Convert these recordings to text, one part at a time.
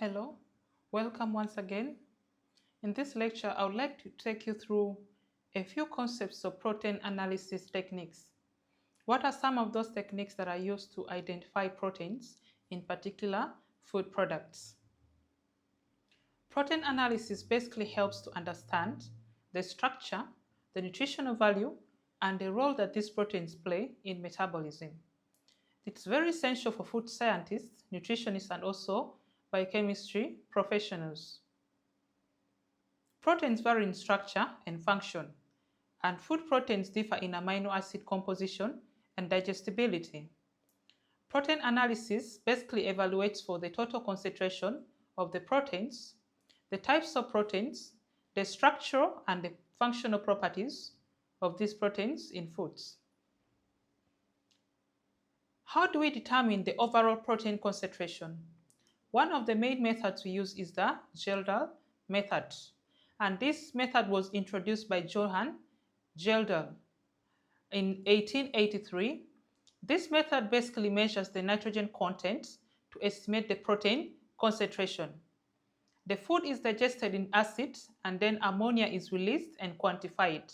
Hello, welcome once again. In this lecture, I would like to take you through a few concepts of protein analysis techniques. What are some of those techniques that are used to identify proteins, in particular food products? Protein analysis basically helps to understand the structure, the nutritional value, and the role that these proteins play in metabolism. It's very essential for food scientists, nutritionists, and also biochemistry professionals. Proteins vary in structure and function, and food proteins differ in amino acid composition and digestibility. Protein analysis basically evaluates for the total concentration of the proteins, the types of proteins, the structural and the functional properties of these proteins in foods. How do we determine the overall protein concentration? One of the main methods we use is the Gelder method. And this method was introduced by Johann Gelder in 1883. This method basically measures the nitrogen content to estimate the protein concentration. The food is digested in acid and then ammonia is released and quantified.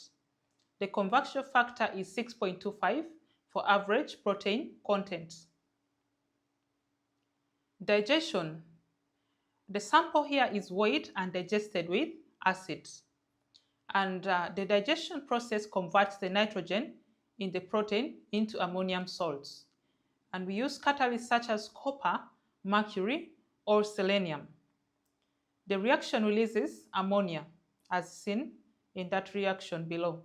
The conversion factor is 6.25 for average protein content. Digestion. The sample here is weighed and digested with acid. And the digestion process converts the nitrogen in the protein into ammonium salts. And we use catalysts such as copper, mercury, or selenium. The reaction releases ammonia, as seen in that reaction below.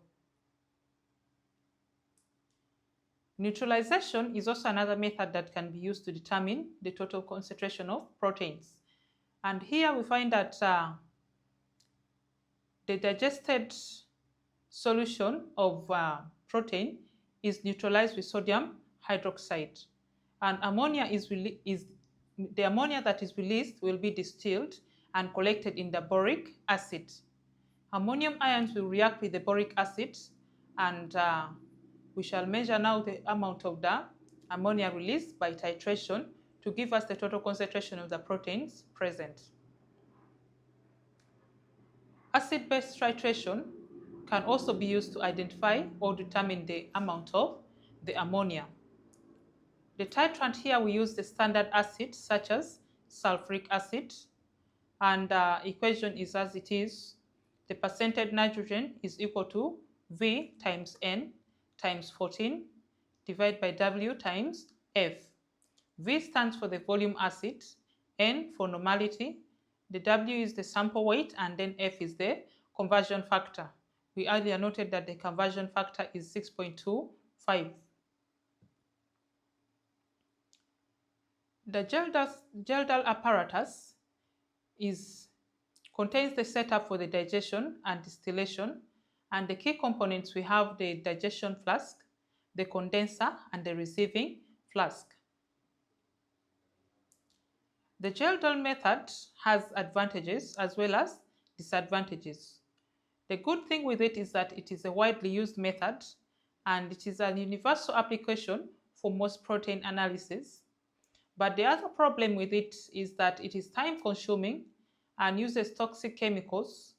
Neutralization is also another method that can be used to determine the total concentration of proteins. And here we find that the digested solution of protein is neutralized with sodium hydroxide, and the ammonia that is released will be distilled and collected in the boric acid. Ammonium ions will react with the boric acid, and we shall measure now the amount of the ammonia released by titration to give us the total concentration of the proteins present. Acid-base titration can also be used to identify or determine the amount of the ammonia. The titrant here, we use the standard acid such as sulfuric acid, and equation is as it is. The percentage nitrogen is equal to V times N times 14 divided by W times F. V stands for the volume acid, N for normality, the W is the sample weight, and then F is the conversion factor. We earlier noted that the conversion factor is 6.25. The Gelder apparatus contains the setup for the digestion and distillation, and the key components we have the digestion flask, the condenser, and the receiving flask. The Gelder method has advantages as well as disadvantages. The good thing with it is that it is a widely used method and it is a universal application for most protein analysis. But the other problem with it is that it is time consuming and uses toxic chemicals,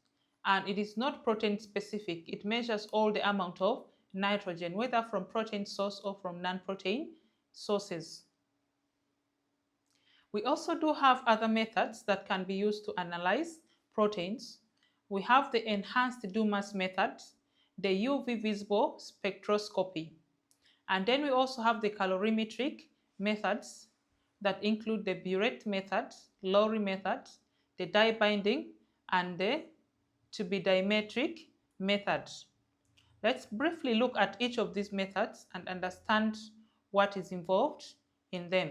and it is not protein specific. It measures all the amount of nitrogen, whether from protein source or from non-protein sources. We also do have other methods that can be used to analyze proteins. We have the enhanced Dumas method, the UV visible spectroscopy, and then we also have the calorimetric methods that include the Burette method, Lowry method, the dye binding, and the turbidimetric method. Let's briefly look at each of these methods and understand what is involved in them.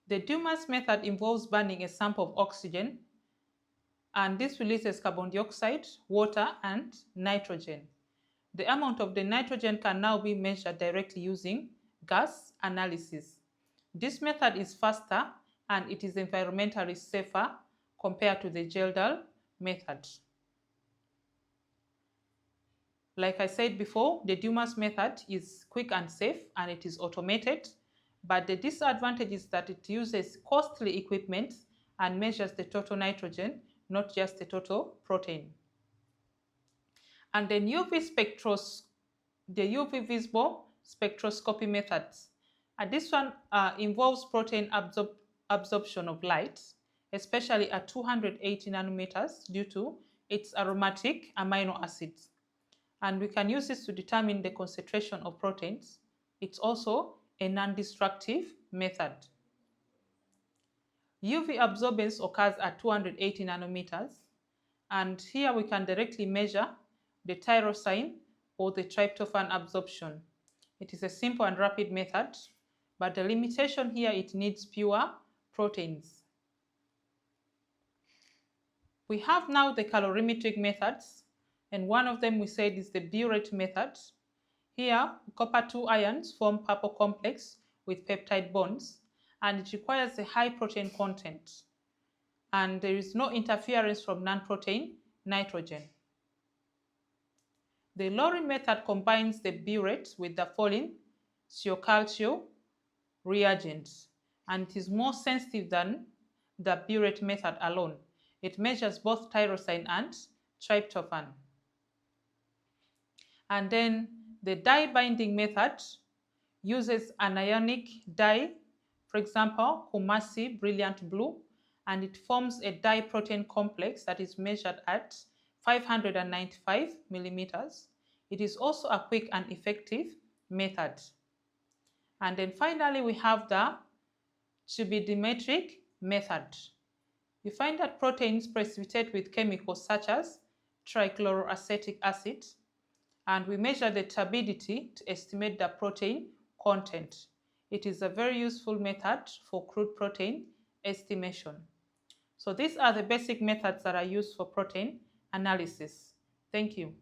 The Dumas method involves burning a sample of oxygen, and this releases carbon dioxide, water, and nitrogen. The amount of the nitrogen can now be measured directly using gas analysis. This method is faster and it is environmentally safer compared to the Gelder method. Like I said before, the Dumas method is quick and safe, and it is automated, but the disadvantage is that it uses costly equipment and measures the total nitrogen, not just the total protein. And then the UV visible spectroscopy methods. And this one involves protein absorption of light, especially at 280 nanometers due to its aromatic amino acids. And we can use this to determine the concentration of proteins. It's also a non-destructive method. UV absorbance occurs at 280 nanometers, and here we can directly measure the tyrosine or the tryptophan absorption. It is a simple and rapid method, but the limitation here, it needs pure proteins. We have now the calorimetric methods, and one of them we said is the burette method. Here, copper 2 ions form purple complex with peptide bonds, and it requires a high protein content, and there is no interference from non-protein nitrogen. The Lowry method combines the burette with the following thiocalcio reagents, and it is more sensitive than the burette method alone. It measures both tyrosine and tryptophan. And then the dye binding method uses an ionic dye, for example, Kumasi Brilliant Blue, and it forms a dye protein complex that is measured at 595 millimeters. It is also a quick and effective method. And then finally, we have the turbidimetric method. You find that proteins precipitate with chemicals such as trichloroacetic acid, and we measure the turbidity to estimate the protein content. It is a very useful method for crude protein estimation. So these are the basic methods that are used for protein analysis. Thank you.